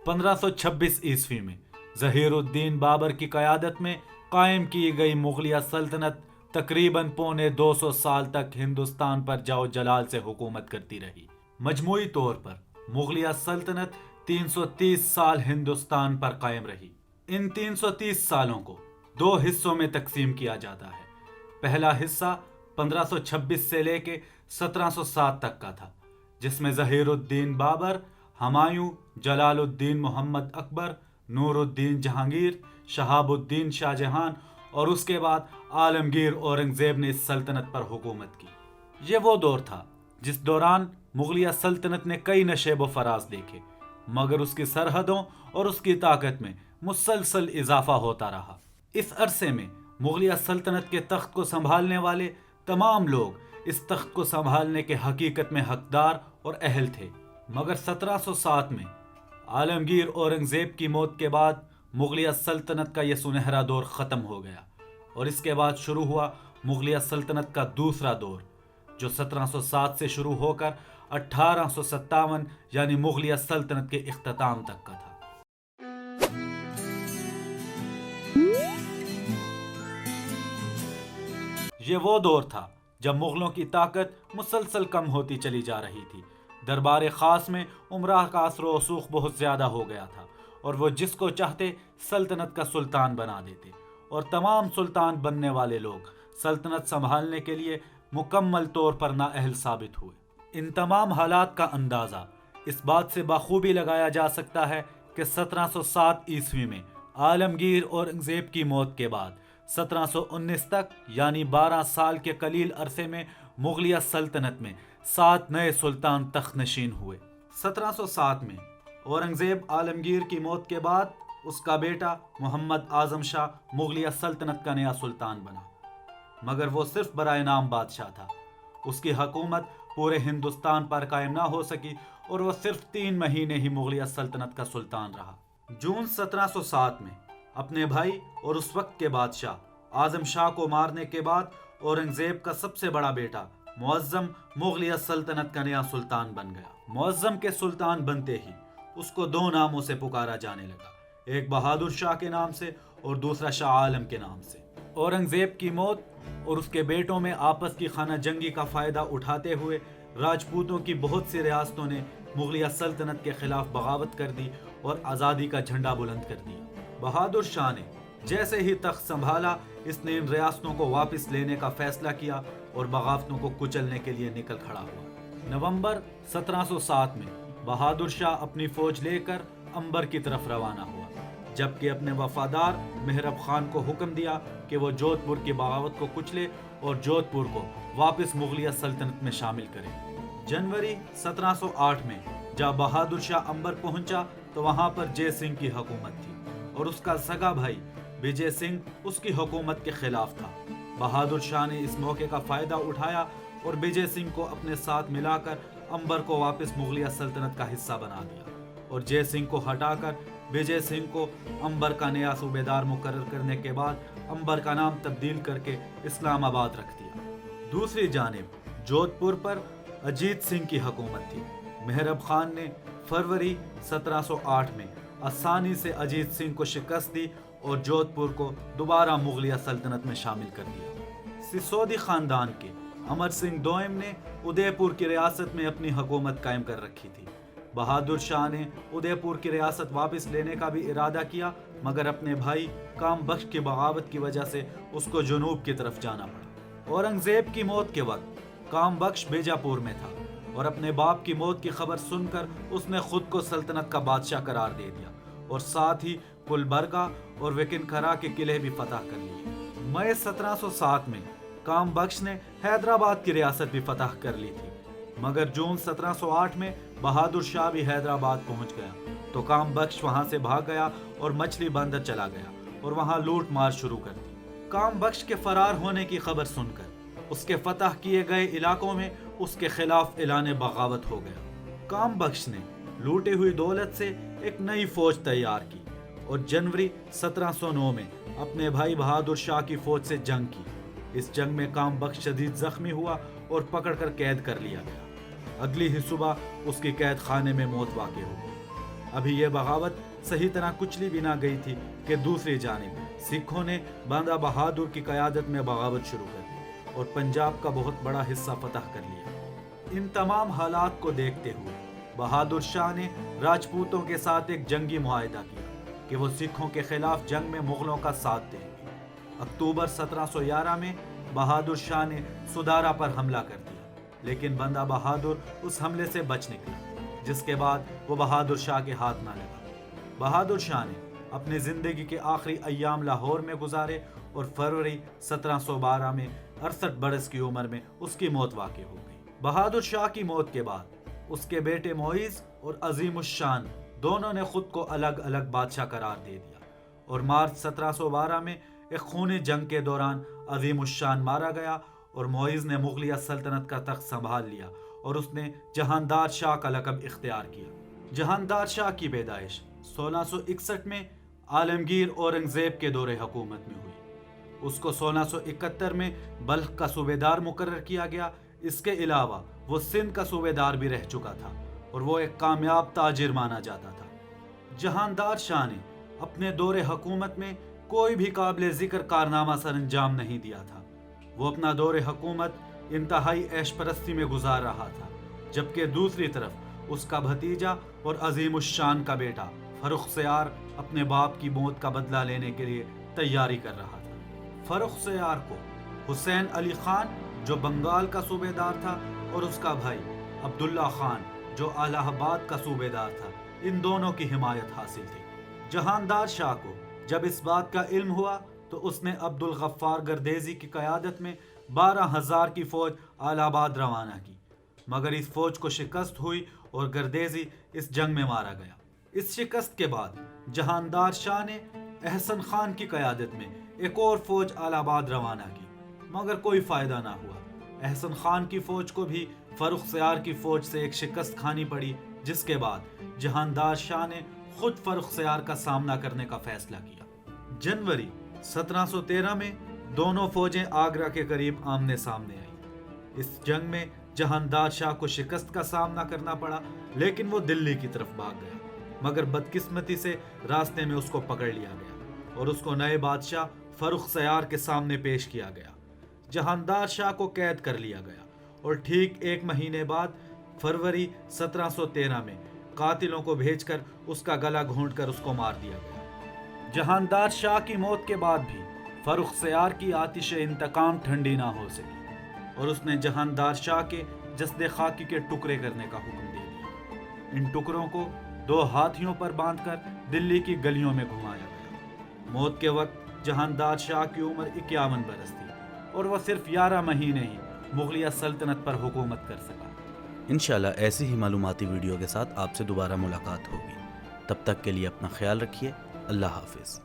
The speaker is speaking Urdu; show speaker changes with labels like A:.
A: 1526 میں ظہیر الدین بابر کی قیادت میں قائم کی گئی مغلیہ سلطنت تقریباً 250 سال تک ہندوستان پر جاؤ جلال سے حکومت کرتی رہی۔ مجموعی طور پر مغلیہ سلطنت 330 سال ہندوستان پر قائم رہی۔ ان 330 سالوں کو 2 حصوں میں تقسیم کیا جاتا ہے۔ پہلا حصہ 1526 سے لے کے 1707 تک کا تھا، جس میں ظہیر الدین بابر، ہمایوں، جلال الدین محمد اکبر، نور الدین جہانگیر، شہاب الدین شاہ جہاں اور اس کے بعد عالمگیر اورنگزیب نے اس سلطنت پر حکومت کی۔ یہ وہ دور تھا جس دوران مغلیہ سلطنت نے کئی نشیب و فراز دیکھے، مگر اس کی سرحدوں اور اس کی طاقت میں مسلسل اضافہ ہوتا رہا۔ اس عرصے میں مغلیہ سلطنت کے تخت کو سنبھالنے والے تمام لوگ اس تخت کو سنبھالنے کے حقیقت میں حقدار اور اہل تھے، مگر 1707 میں عالمگیر اورنگزیب کی موت کے بعد مغلیہ سلطنت کا یہ سنہرا دور ختم ہو گیا، اور اس کے بعد شروع ہوا مغلیہ سلطنت کا دوسرا دور، جو 1707 سے شروع ہو کر 1857 یعنی مغلیہ سلطنت کے اختتام تک کا تھا۔ یہ وہ دور تھا جب مغلوں کی طاقت مسلسل کم ہوتی چلی جا رہی تھی۔ دربار خاص میں عمرہ کا اثر و رسوخ بہت زیادہ ہو گیا تھا، اور وہ جس کو چاہتے سلطنت کا سلطان بنا دیتے، اور تمام سلطان بننے والے لوگ سلطنت سنبھالنے کے لیے مکمل طور پر نااہل ثابت ہوئے۔ ان تمام حالات کا اندازہ اس بات سے بخوبی لگایا جا سکتا ہے کہ 1707 میں عالمگیر اورنگزیب کی موت کے بعد 1719 تک یعنی 12 سال کے قلیل عرصے میں مغلیہ سلطنت میں 7 نئے سلطان تخت نشین ہوئے۔ 1707 میں اورنگزیب عالمگیر کی موت کے بعد اس کا بیٹا محمد اعظم شاہ مغلیہ سلطنت کا نیا سلطان بنا، مگر وہ صرف برائے نام بادشاہ تھا۔ اس کی حکومت پورے ہندوستان پر قائم نہ ہو سکی، اور وہ صرف 3 مہینے ہی مغلیہ سلطنت کا سلطان رہا۔ جون 1707 میں اپنے بھائی اور اس وقت کے بادشاہ اعظم شاہ کو مارنے کے بعد اورنگزیب کا سب سے بڑا بیٹا معظم مغلیہ سلطنت کا نیا سلطان بن گیا۔ معظم کے سلطان بنتے ہی اس کو 2 ناموں سے پکارا جانے لگا، ایک بہادر شاہ کے نام سے اور دوسرا شاہ عالم کے نام سے۔ اورنگزیب کی موت اور اس کے بیٹوں میں آپس کی خانہ جنگی کا فائدہ اٹھاتے ہوئے راجپوتوں کی بہت سی ریاستوں نے مغلیہ سلطنت کے خلاف بغاوت کر دی اور آزادی کا جھنڈا بلند کر دیا۔ بہادر شاہ نے جیسے ہی تخت سنبھالا، اس نے ان ریاستوں کو واپس لینے کا فیصلہ کیا اور بغاوتوں کو کچلنے کے لیے نکل کھڑا ہوا۔ نومبر 1707 میں بہادر شاہ اپنی فوج لے کر امبر کی طرف روانہ ہوا، جبکہ اپنے وفادار مہرب خان کو حکم دیا کہ وہ جودھ پور کی بغاوت کو کچلے اور جودھ پور کو واپس مغلیہ سلطنت میں شامل کرے۔ جنوری 1708 میں جب بہادر شاہ امبر پہنچا تو وہاں پر جے سنگھ کی حکومت تھی، اور اس کا سگا بھائی وجے سنگھ اس کی حکومت کے خلاف تھا۔ بہادر شاہ نے اس موقع کا فائدہ اٹھایا اور وجے سنگھ کو اپنے ساتھ ملا کر امبر کو واپس مغلیہ سلطنت کا حصہ بنا دیا، اور جے سنگھ کو ہٹا کر وجے سنگھ کو امبر کا نیا صوبیدار مقرر کرنے کے بعد امبر کا نام تبدیل کر کے اسلام آباد رکھ دیا۔ دوسری جانب جودھ پور پر اجیت سنگھ کی حکومت تھی۔ مہرب خان نے فروری 1708 میں آسانی سے اجیت سنگھ کو شکست دی اور جودھ پور کو دوبارہ مغلیہ سلطنت میں شامل کر دیا۔ سسودی خاندان کے امر سنگھ دوئم نے ادے پور کی ریاست میں اپنی حکومت قائم کر رکھی تھی۔ بہادر شاہ نے ادے پور کی ریاست واپس لینے کا بھی ارادہ کیا، مگر اپنے بھائی کام بخش کی بغاوت کی وجہ سے اس کو جنوب کی طرف جانا پڑا۔ اورنگزیب کی موت کے وقت کام بخش بیجاپور میں تھا، اور اپنے باپ کی موت کی خبر سن کر اس نے خود کو سلطنت کا بادشاہ قرار دے دیا، اور ساتھ ہی گلبرگہ اور وکنکھرا کے قلعے بھی فتح کر لیے۔ مئی 1707 میں کام بخش نے حیدرآباد کی ریاست بھی فتح کر لی تھی، مگر جون 1708 میں بہادر شاہ بھی حیدرآباد پہنچ گیا تو کام بخش وہاں سے بھاگ گیا اور مچھلی بندر چلا گیا اور وہاں لوٹ مار شروع کر دی۔ کام بخش کے فرار ہونے کی خبر سن کر اس کے فتح کیے گئے علاقوں میں اس کے خلاف اعلان بغاوت ہو گیا۔ کام بخش نے لوٹی ہوئی دولت سے ایک نئی فوج تیار کی اور جنوری 1709 میں اپنے بھائی بہادر شاہ کی فوج سے جنگ کی۔ اس جنگ میں کام بخش شدید زخمی ہوا اور پکڑ کر قید کر لیا گیا۔ اگلی ہی صبح اس کی قید خانے میں موت واقع ہو گئی۔ ابھی یہ بغاوت صحیح طرح کچلی بھی نہ گئی تھی کہ دوسری جانب سکھوں نے بندہ بہادر کی قیادت میں بغاوت شروع کر دی اور پنجاب کا بہت بڑا حصہ فتح کر لیا۔ ان تمام حالات کو دیکھتے ہوئے بہادر شاہ نے راجپوتوں کے ساتھ ایک جنگی معاہدہ کیا کہ وہ سکھوں کے خلاف جنگ میں مغلوں کا ساتھ دیں گے۔ اکتوبر 1711 میں بہادر شاہ نے سدارا پر حملہ کر دیا، لیکن بندہ بہادر اس حملے سے بچ نکلا، جس کے بعد وہ بہادر شاہ کے ہاتھ نہ لگا۔ بہادر شاہ نے اپنی زندگی کے آخری ایام لاہور میں گزارے اور فروری 1712 میں 68 برس کی عمر میں اس کی موت واقع ہو گئی۔ بہادر شاہ کی موت کے بعد اس کے بیٹے معیز اور عظیم الشان دونوں نے خود کو الگ الگ بادشاہ قرار دے دیا، اور مارچ 1712 میں ایک خونی جنگ کے دوران عظیم الشان مارا گیا اور معیز نے مغلیہ سلطنت کا تخت سنبھال لیا اور اس نے جہاندار شاہ کا لقب اختیار کیا۔ جہاندار شاہ کی پیدائش 1661 میں عالمگیر اورنگزیب کے دور حکومت میں ہوئی۔ اس کو 1671 میں بلخ کا صوبیدار مقرر کیا گیا۔ اس کے علاوہ وہ سندھ کا صوبیدار بھی رہ چکا تھا اور وہ ایک کامیاب تاجر مانا جاتا تھا۔ جہاندار شاہ نے اپنے دور حکومت میں کوئی بھی قابل ذکر کارنامہ سر انجام نہیں دیا تھا۔ وہ اپنا دور حکومت انتہائی عیش پرستی میں گزار رہا تھا، جبکہ دوسری طرف اس کا بھتیجا اور عظیم الشان کا بیٹا فرخ سیار اپنے باپ کی موت کا بدلہ لینے کے لیے تیاری کر رہا تھا۔ فرخ سیار کو حسین علی خان جو بنگال کا صوبیدار تھا اور اس کا بھائی عبداللہ خان جو الہ آباد کا صوبیدار تھا، ان دونوں کی حمایت حاصل تھی۔ جہاندار شاہ کو جب اس بات کا علم ہوا تو اس نے عبدالغفار گردیزی کی قیادت میں 12,000 کی فوج الہ آباد روانہ کی، مگر اس فوج کو شکست ہوئی اور گردیزی اس جنگ میں مارا گیا۔ اس شکست کے بعد جہاندار شاہ نے احسن خان کی قیادت میں ایک اور فوج الہ آباد روانہ کی، مگر کوئی فائدہ نہ ہوا۔ احسن خان کی فوج کو بھی فرخ سیار کی فوج سے ایک شکست کھانی پڑی، جس کے بعد جہاندار شاہ نے خود فرخ سیار کا سامنا کرنے کا فیصلہ کیا۔ جنوری 1713 میں دونوں فوجیں آگرہ کے قریب آمنے سامنے آئیں۔ اس جنگ میں جہاندار شاہ کو شکست کا سامنا کرنا پڑا، لیکن وہ دلی کی طرف بھاگ گیا، مگر بدقسمتی سے راستے میں اس کو پکڑ لیا گیا اور اس کو نئے بادشاہ فرخ سیار کے سامنے پیش کیا گیا۔ جہاندار شاہ کو قید کر لیا گیا اور ٹھیک 1 مہینے بعد فروری 1713 میں قاتلوں کو بھیج کر اس کا گلا گھونٹ کر اس کو مار دیا گیا۔ جہاندار شاہ کی موت کے بعد بھی فرخ سیار کی آتش انتقام ٹھنڈی نہ ہو سکی اور اس نے جہاندار شاہ کے جسد خاکی کے ٹکڑے کرنے کا حکم دے دیا۔ ان ٹکڑوں کو 2 ہاتھیوں پر باندھ کر دلی کی گلیوں میں گھمایا گیا۔ موت کے وقت جہاندار شاہ کی عمر 51 برس تھی اور وہ صرف 11 مہینے ہی مغلیہ سلطنت پر حکومت کر سکا۔
B: انشاءاللہ ایسی ہی معلوماتی ویڈیو کے ساتھ آپ سے دوبارہ ملاقات ہوگی۔ تب تک کے لیے اپنا خیال رکھیے۔ اللہ حافظ۔